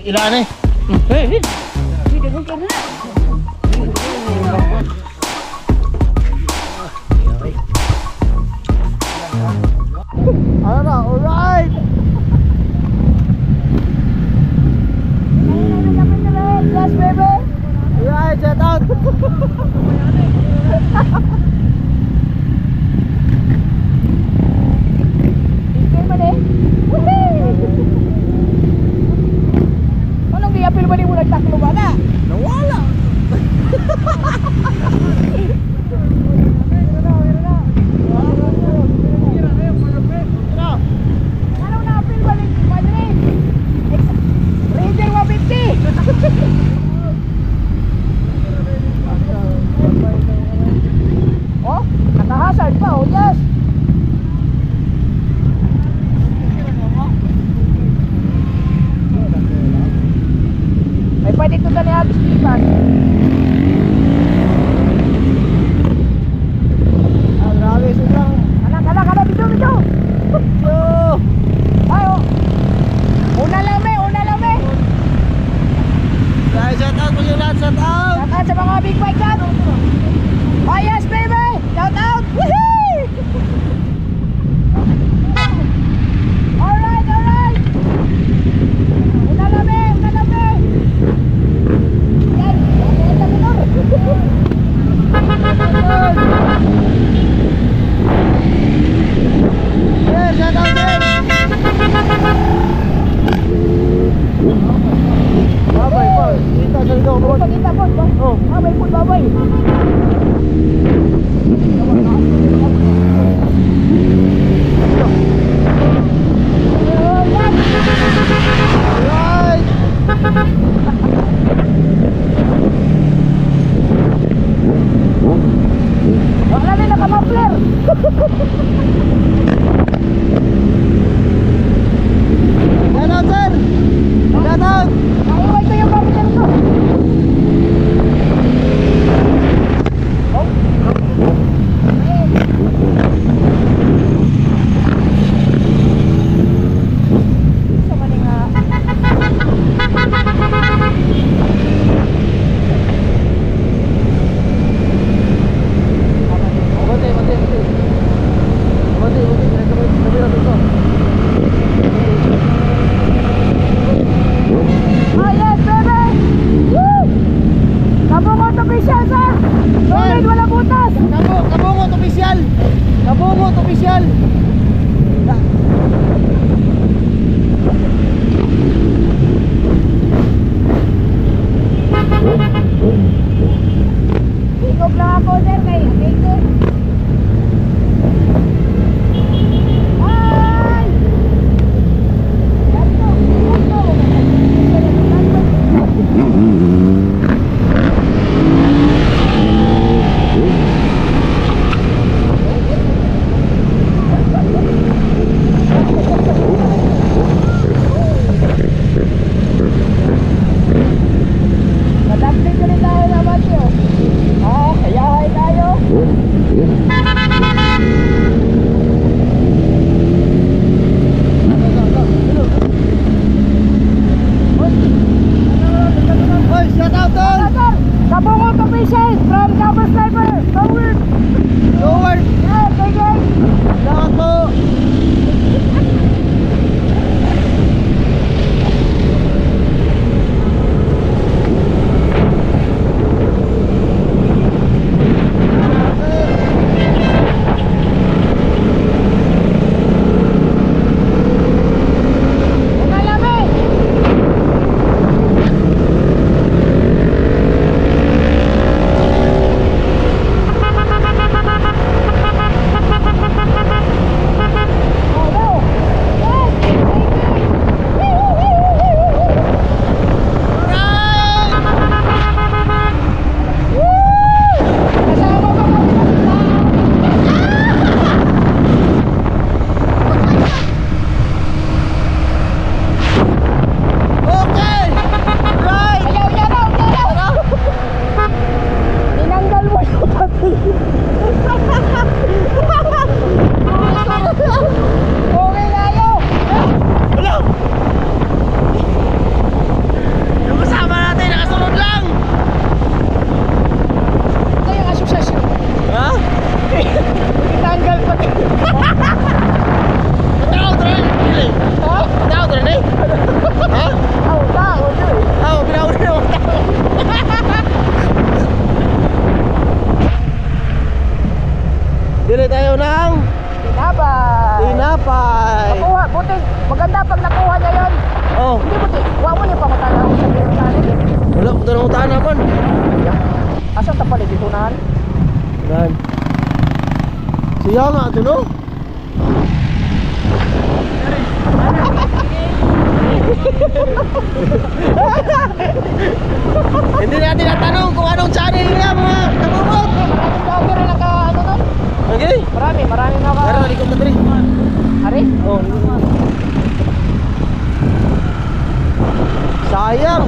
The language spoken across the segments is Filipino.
ilan eh. Ano na, alright. Yes, baby. Alright, shout out. Ikay man eh. Anong di-apil ba di mo nagtaklo ba na? Nawala. Anong na-apil ba ni Padre? Ranger 150. Oh, nakahasan pa, oh yes. Ay pwede ito na ni Agis Pipan. Ah, grabe, sobrang anak, bidyo. Ay, oh. Una lang me. Guys, shout out po yung lahat, shout out. Shout out sa mga big bike dyan. Oh yes baby! Shout out! Woohoo! Alright! Una lami! Yan! Yan sa minor! Yes! Shout out din! Babay pa! Kita sa ikaw! Kita po! Babay po! Babay! Maganda pag nakuha niya yun. Oh, Hindi mo, huwag mo niya pangutahan sa bilang channel. wala ko tanong utahan naman. Asan ta pala dito na? Yan. Siya nga ito, no? Hindi natin natanong kung anong channel niya, mga kabubot. Maraming vlogger na naka ano nun? Okay. Marami naka... Pero likod na rin. Ari? Oh, sayang.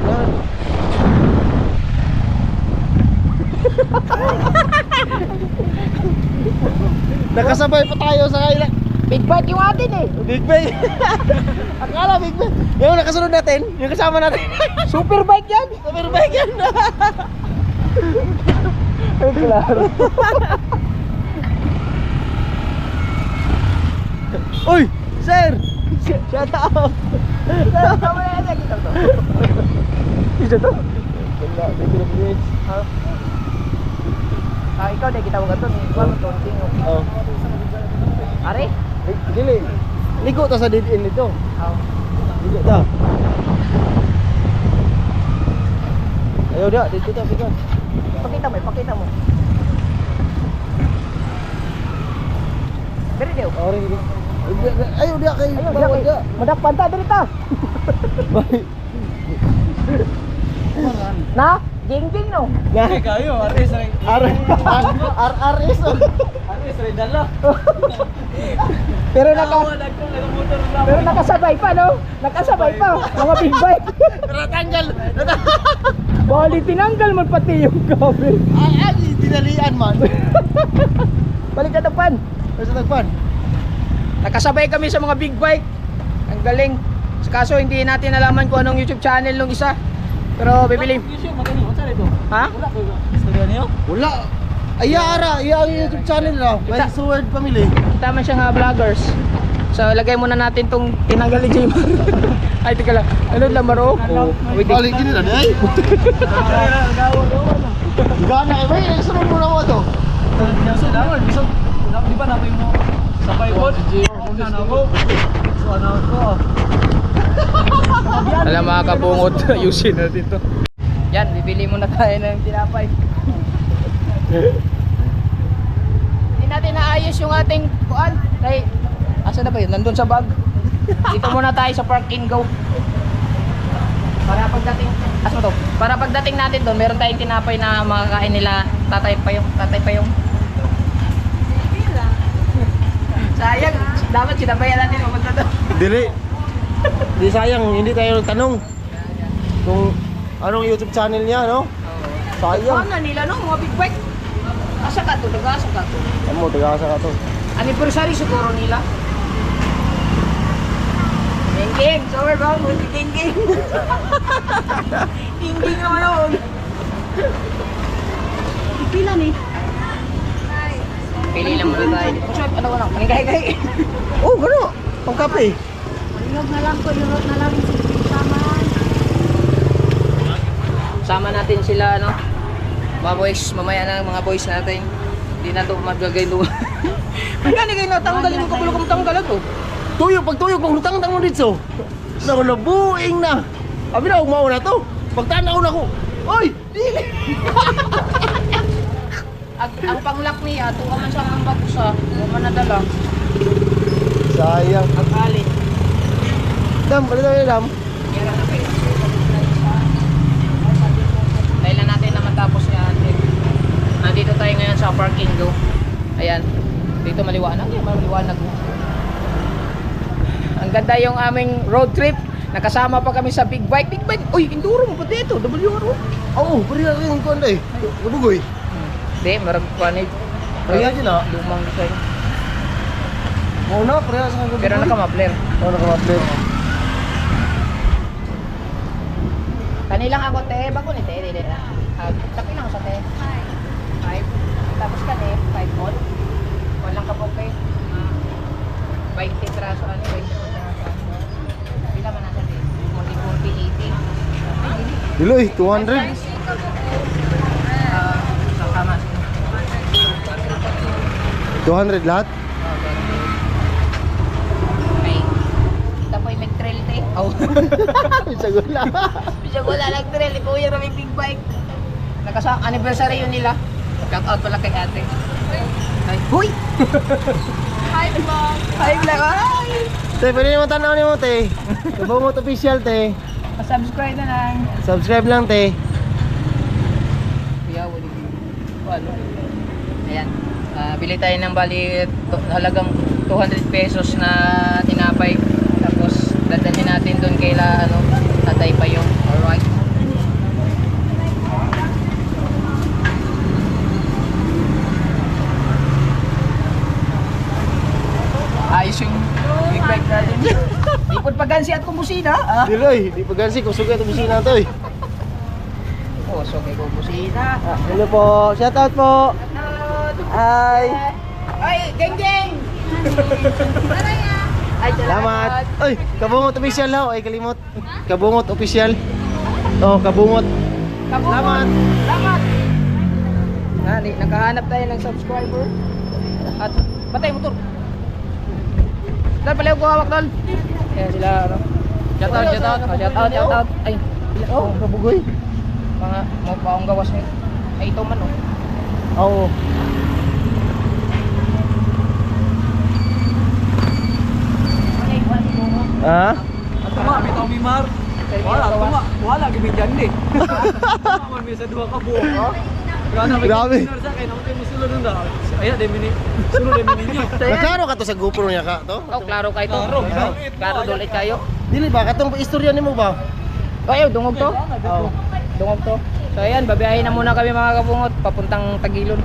Yan. Nakasabay pa tayo sa kaila. Big bike yung atin eh. Big Bay. Akala Big Bay. Yung nakasunod natin, yung kasama natin. Super bike yan. Super bike yan. Ay, klaro. Uy, sir. Shut up. Tama na yan. Kita to. Isa to? Wala, may pinag-bridge. Ikaw na kita mo gato. Ikaw mo tonting. Oh. Ari? Dili. Ligo ta sa dead-end nito. Oh. Ligo ta. Ayaw dia, dito ta pikan. Pakita mo. Diri daw. Ori ini. Ayaw dia kay Ayaw, bawal dia. madakpan ta diri ta. Bye. Na? Jing no? Nah, Kayo, artist rin. RRS. Artist rin, dala. Pero Nagmotor lang. pero nakasabay pa no? Nakasabay pa. Mga big bike. Natanggal. Bali tinanggal man pati yung cover. Ay, dinalian man. Balik ka depan. Sa tagpan. Nakasabay kami sa mga big bike. Ang galing. Kaso hindi natin alaman kung anong YouTube channel nung isa. Pero bibili. Yung magani, what's ito? Ha? Wala ko. Istorya niyo? Wala. Ayara, iya ang YouTube channel na. By Sword Family. Tama siya nga vloggers. So lagay muna natin tong tinanggal ni Jaymar. Ay teka lang. Ano lang maro? Oh, wait. Balik din na day. Gana eh, may sunod mo na mo to. Di ba na yung sabay ko? Ano ko? So ano ko? Alam mga kabungot, ayusin natin to. Yan, bibili muna tayo ng tinapay. Hindi natin naayos yung ating kuan. Kay, asa na ba yun? Nandun sa bag. Dito muna tayo sa park and go. Para pagdating, asa to? Para pagdating natin doon, meron tayong tinapay na makakain nila tatay pa yung. Sayang, dapat sinabayan natin mapunta doon. Dili. Di sayang, hindi tayo tanong kung anong YouTube channel niya, no? Sayang. Ano nila no, mga big bike. Asa ka to, asa ka to. Amo, tagasa ka to. Anniversary siguro nila. Ding-ding, sorry ba? Ding-ding. Ding-ding naman yun. Pila ni? Pili lang muna tayo. Kusap, ano lang, paningay-gay. Oh, gano? Pangkape. Yurot na lang sama. Sama natin sila, no? Mga boys, mamaya na mga boys natin. Hindi na ito magagay doon. Magkani kayo natanggalin mo kapulo kong tanggalan to? Tuyok, pag tuyok, maglutang-tang mo dito. Nabuing na. Abi na, umaw na to. Pagtanaw na ko. Oy, dili. Ang panglak niya, tuwa man siya ang bagusa. Huwag man nadala. Sayang. Ang alin. Dam, balik tayo, Dam. Dahil na natin na matapos yan. Nandito tayo ngayon sa parking go. Ayan. Dito maliwanag. Yan, maliwanag. Ang ganda yung aming road trip. Nakasama pa kami sa big bike. Big bike. Uy, enduro mo pa dito. WRO. Oo, pwede na rin ko eh. Nabugoy. Hindi, marag panig. Kaya dyan ah. Lumang design. Oo na, pare sa kagabi. Pero nakamapler. Oo, nakamapler. Kanilang ako, te. Bago ni te. Tapi lang sa te. 5. Tapos ka te. 5 all. Walang kapokay. 20 traso. Ano 20 traso? Pila man nasa te. 40, 80. Diloy, 200. Sa kama. 200 lahat? May, kita po yung mag-trail tayo. Oh. Sagula. Bisag wala lang trail, ikaw yung may big bike. Anniversary yun nila. Shout out pala kay ate. Ay, huy! Hi, vlog. Hi, vlog! Hi! Te, pwede naman tanaw ni mo, te. Kabungot official, te. Subscribe na lang. Subscribe lang, te. Kuya, ano? Ayan. Bili tayo ng bali halagang 200 pesos na tinapay. Tapos dadalhin natin doon kay tatay pa yung. Alright. Ayos yung big bike natin. Ipod pagansi at kumusina. Diloy, di pa gansi. Kusog ito busina to, eh. Oh, so kay kumusina. Hello po. Shout out po. Hi. Ay, geng geng! Ay, Salamat. Oy, kabungot official ha. Ay, kalimot. Kabungot official. Oh, kabungot. Salamat. Salamat! Nakahanap tayo ng subscriber. At, batay motor. Dal, pala yung hawak, Dal. Ayan sila, ano. Shout out, shout out. Oh, shout out, shout out. Ay, Oh, kabugoy. mga paong gawas niya. Ay, ito man, oh. Oo. Ha? Tuma, bitaw mi Mar. Wala, tuma. Wala, gibigyan di. Tuma, may sa duha ka buo. Grabe. Sa akin, ako tayo musulod nun da. Ayan, demini. Sulod demini niyo. Naklaro ka to sa GoPro niya ka to? Oh, klaro kayo to. Klaro. Klaro dolit kayo. Dili ba? Katong istorya nimo ba? Ayaw, dungog to. Oo. Dungog to. So ayan, babiyahin na muna kami mga kabungot papuntang Tagilon.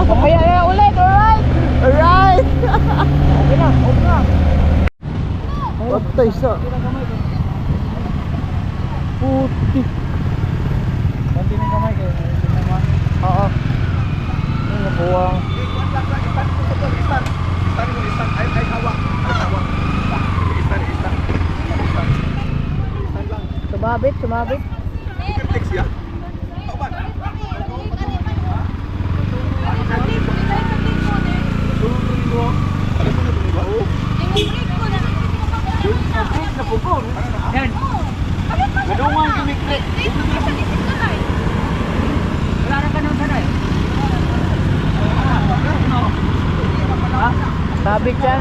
Mamaya na ulit, alright? Alright! Okay na, okay na. Patay sa. Puti. Konti ng kamay kayo. Oo. Yung nabuwang. Sumabit, sumabit. Yan. Gadungan kimiklik. Wala na ka nang sanay. Ha? Sabit siya.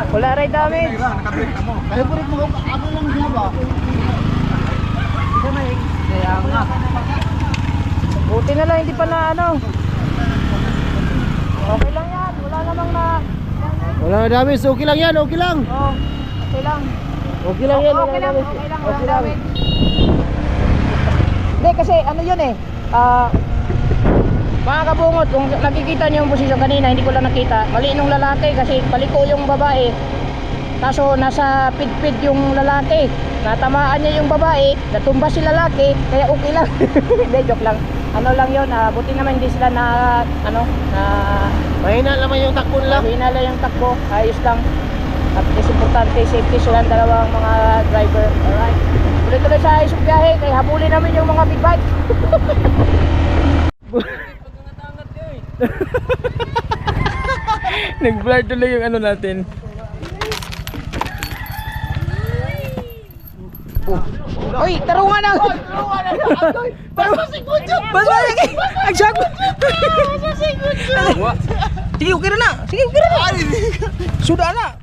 Wala rin damage. Ay, puro mo ano lang diya ba? Kaya nga. Buti na lang hindi pa na ano. Wala na damage, okay lang yan, okay lang. Oh, okay lang. Okay lang yan, Okay lang, damage. okay lang, walang damage. Hindi kasi ano yun eh. Mga kabungot, kung nakikita niyo yung posisyon kanina, hindi ko lang nakita. Mali nung lalaki kasi paliko yung babae. Kaso nasa pit-pit yung lalaki. Natamaan niya yung babae, natumba si lalaki, kaya okay lang. Hindi, joke lang. Ano lang yun, buti naman hindi sila na, Mahina naman yung takbo nila. hinala yung takbo, ayos lang. At is importante, safety silang dalawang mga driver. Alright. Tuloy-tuloy sa ayos yung biyahe, kaya habulin namin yung mga big bike. Nag-blur tuloy yung ano natin. Uy, tarungan na! Sige, okay na. Sige, okay na. Sudah na.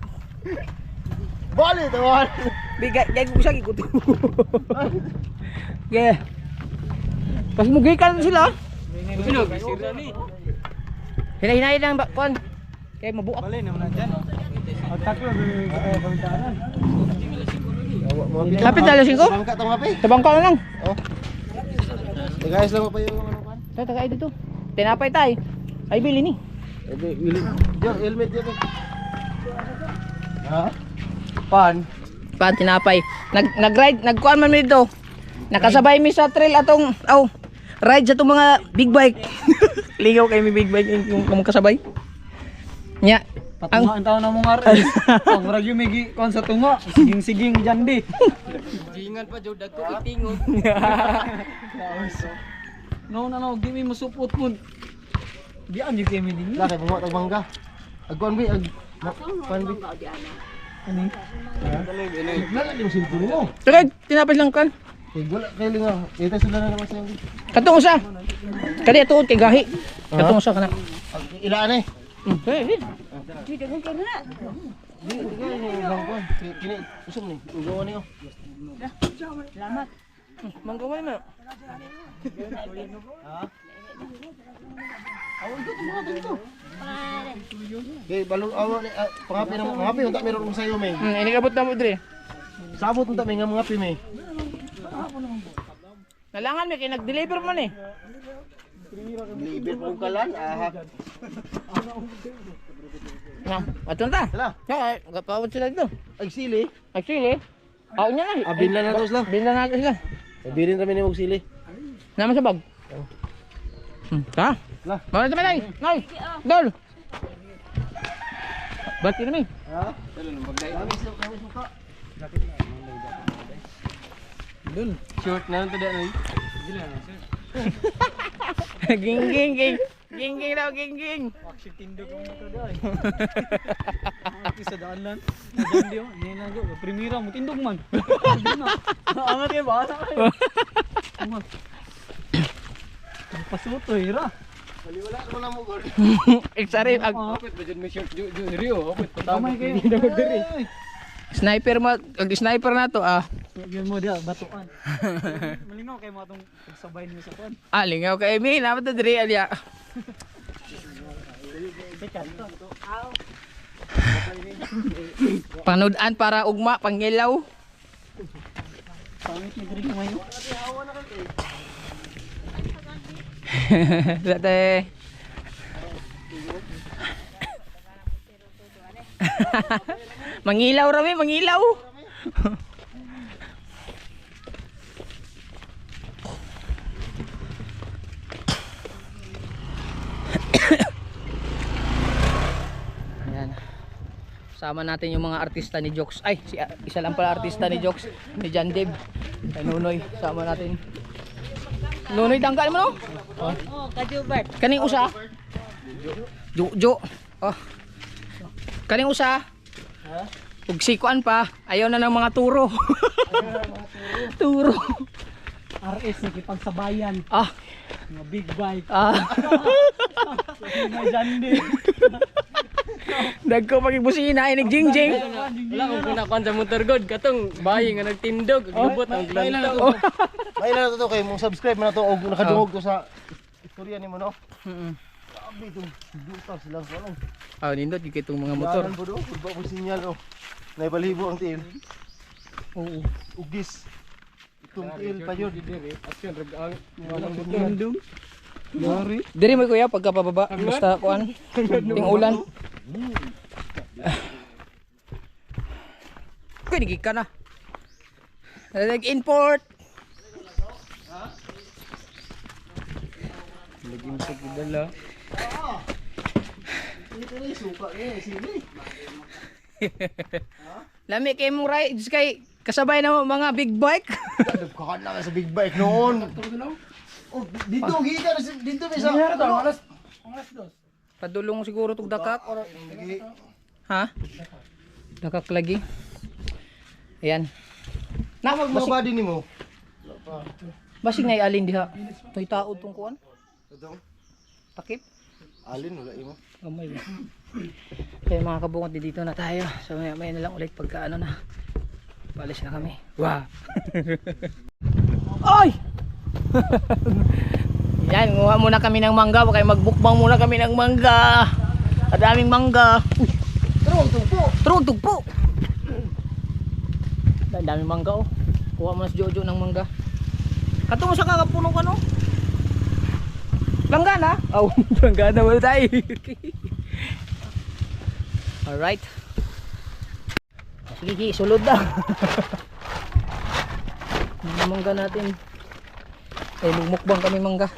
Bali, tawar. Bigay, gaya ko siya, ikutin mo. Gaya. Pas mugay ka na sila. Hinahinay lang ba, Kon? Kaya mabuak. Bali naman na dyan. Ang taklo, kamintanan. Kapit na alas 5? Bangka tong hape. Sa bangka na lang. Oh. Guys, lang pa yung ano kan. Tayo, tagay dito. Tinapay tayo. Ay, bili ni. Diyan, helmet dito. Ha? Pa, tinapay. Nag-ride, nagkuhan man dito. Nakasabay mi sa trail atong, ride sa itong mga big bike. Ligaw kayo may big bike yung kasabay. Nya. Patungaan tao na mong aral. Ang ragyo may kon sa tunga. Siging-siging dyan di. Jingan pa jud dagko itingon. No, di may masupot mo. Di ang yung kemi din. Laki mo tag mangga. Agkuan bi pan bi. Ano? Wala yung cellphone mo. Tagay, tinapay lang kan. Wala kay linga. Ito sila na naman sa iyo. Katong usa. Kadi atuod kay gahi. Katong usa kana. Ilaan eh. Hey. Kini usom ni. Ugawan niyo. Manggawa na. Kay balong awa ni pangapi unta meron sa iyo may. Ini kabot na mo dire. Sabot unta may nga mga pi may. Nalangan may kay nag-deliver man eh. Liber pong kalan aha. Na, atun ta. Hala. Ya, gapawod sila dito. Ay sili. Actually, aw nya na. Abin lang nato sila. Binla na sila. Birin kami ni mog sili. Naman sa bag. Ha? Lah. Mana sa malay? Nay. Dol. Bati na mi. Ha? Kami suka. Dun. Short na lang tada na. Ging daw, ging. Actually tindog ang ito dahil. Ang isa daan lang. Dyan di oh. Hindi na go. Primira mo tindog man. Angat kayo ba? Angat. Pasuto hira. Wala ko na mo gol. Sorry, Kapit ba jud may short Rio? Kapit Tamay kayo. sniper mo, sniper na to Yan mo dia batuan. Malingaw kay mo atong pagsabay niyo sa kwan. lingaw ka Emi, naman to dire alya. Panudan para ugma, pangilaw. Pangit ni diri kamay. Dati. Mangilaw rami, mangilaw. Ayan. Sama natin yung mga artista ni Jokes. Ay, isa lang pala artista ni Jokes, ni John Dave. Kay Nunoy, sama natin. Nunoy, tanggal mo no? Oh, Kajubert. Kaning usa? Jo. Oh. Kaning usa? Ug sikuan pa, ayaw na ng mga turo. Turo. RS nakipagsabayan. Mga big bike. May jandi. Dagko pagibusina inig jingjing. Wala ko kunakuan sa motor god katong bayi nga nagtindog lubot ang glantaw. May na to kay mong subscribe man na to og nakadungog ko sa istorya nimo no. Dito, butas sila ko lang. Ah, nindot yung itong mga motor. Dalan po do, kurba po sinyal oh. Naibalibo ang tiil. Oo. Ugis. Itong tiil pa yun. Tindog. Dari. Diri mo kuya pagka pababa basta kuan ting ulan. Kuy digig ka na. Nag-import. Laging sa kidala. Dito na yung suka eh, sili. Lami kay mong rides kay kasabay na mga big bike. Nagkakan na sa big bike noon. Oh, dito gika na dito may sa. Alas. Padulong siguro tug dakak. Lagi. Ha? Dakak lagi. Ayan. Na magbaba din nimo. Basig ngay alin diha. Toy tao tong kuan. Ito. Takip. Alin wala imo. Gamay ba? Kaya mga kabungot dito na tayo. So may na lang ulit pagka ano na. Palis na kami. Wow. Ay! Yan, nguha muna kami ng mangga. Kaya magbukbang muna kami ng mangga. Kadaming mangga. Uy! Pero tugpo. Turog tugpo. Daming mangga oh. Kuha mo na si Jojo ng mangga. Katungo sa kakapunong ka no? Langgana? Oh, langgana wala tayo. Alright. Sige, sulod na. Mga mangga natin. Eh, mukbang kami mangga.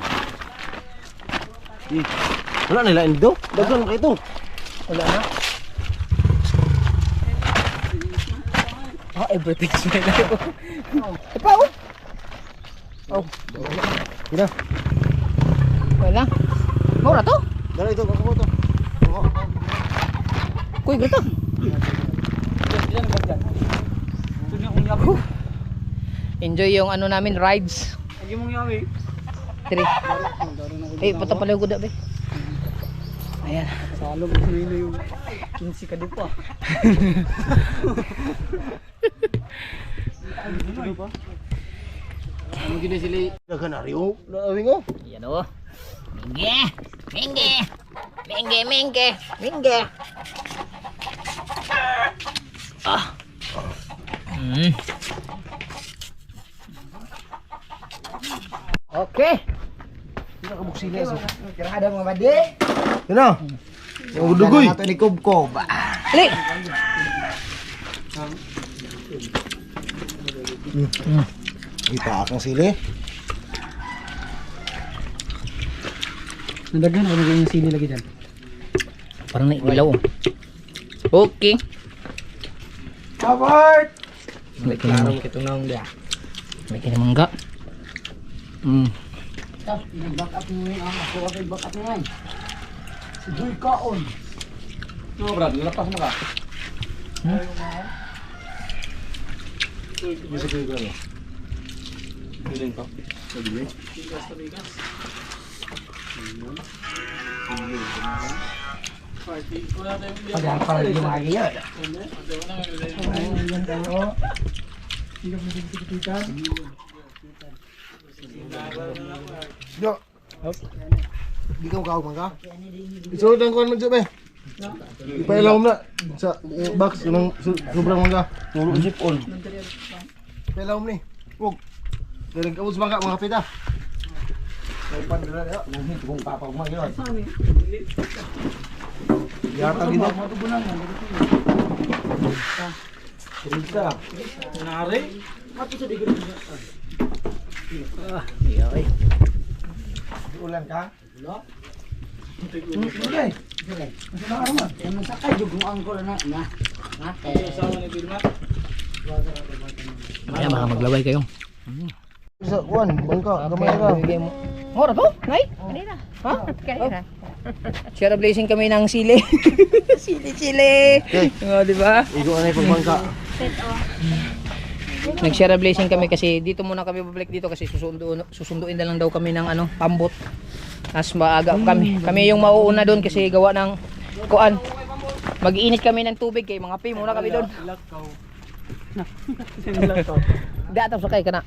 Wala nila endo. Daghan ka ito. Wala na. Ah, everything smell na ito. Ipa oh. Oh. Gina. Wala. Mura to? Dala ito ako to. Kuy, gato. Enjoy yung ano namin, rides. Lagi mong yawi. 3. Eh, pata pala yung kuda, be. Ayan. Salog sa nila yung 15 kadupa. Ano gina sila? Daghan na rio. Lawing oh. Ayan o. Mingge! Mingge! Mingge, mingge! Mingge! Ah! Okay! Sila ka buksina so. Kira ada mga badi. Gina. Ang dugoy. Ato ni Kubkob. Ali! Kita akang sili. Nandagyan ako nagawin yung sili lagi dyan. Parang nailaw. Okay. Robert! May kinamang. Kitunang dia. May kinamangga. Tapos, back up mo yun. Ako ako back up mo yun. Si Joy Kaon. No, Brad, lalapas mo ka. Bisa ko gano. Biling ko. Padahal pala yung lagi yun. Ayan tayo. Yo. Di ka mukha mangga. Isunod ang kuhan mo dyan, be. Ipailaw mo na sa box ng sobrang mangga. Tulog zip on. Ipailaw mo ni. Huwag. Dalag ka mo sa mangga, mga pita. May pandala na yun. Nangit kong papagmang yun. Yata gito. Terita. Nari. Okay. Ulan ka? Okay. Yang masakay juga kung angkol na. Ayan, baka maglaway kayo. Sa kuhan, bangka, gamay ka. Bigay mo. Mora to? Nay? Ha? Kanina. Share a blessing kami ng sili. Sili. Okay. Oh, di ba? Igo na yung pagbangka. Nag-share a blessing kami kasi dito muna kami babalik dito kasi susunduin na lang daw kami ng ano, pambot. As maaga kami. Kami yung mauuna doon kasi gawa ng kuan. Mag-iinit kami ng tubig kay mga pi muna kami doon. Datang sakay kana.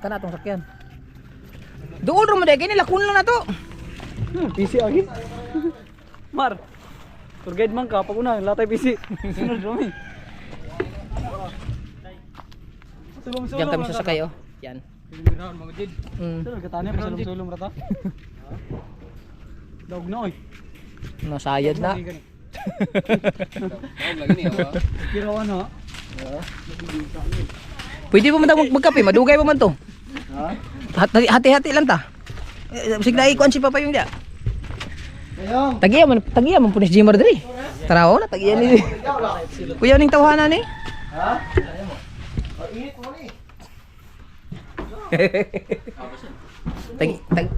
Kana tong sakyan. Doon ro mo dai kini lakon lang na to. PC agit. Mar. Tour guide man ka pag una latay PC. Sunod rami. Diyan kami sasakay oh. Yan. Pinirahan mga jid. Sir, katanya pa sulong-sulong rata. Daog na oy. Nasayad na. Lagi ni ako. Kirawan ha. Pwede pa man tayo magkape, madugay pa man to. Hati-hati lang ta. Sige na ikuan si Papa yung dia. Tagiya man punis Jimmer diri. Taraw na tagiya ni. Kuya ning tawhanan ni.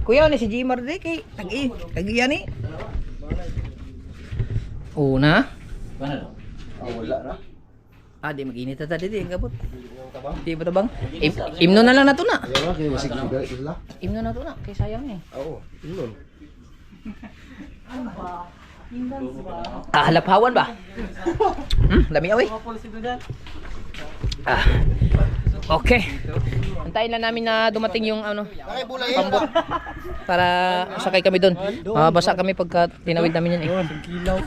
Kuya ni si Jimmer diri kay tagiya ni. Una. Wala na. Di mag-init ta dito ang gabot. Di ba tabang? Imno na lang na to na. Ayaw na, kaya masig sigaret sila. Imno na to na kay sayang ni. Oo, yun. Halaphawan ba? Lami oy. Okay. Antayin lang namin na dumating yung ano, pambok para sakay kami doon. Mabasa kami pagka tinawid namin yan eh. Kilaw.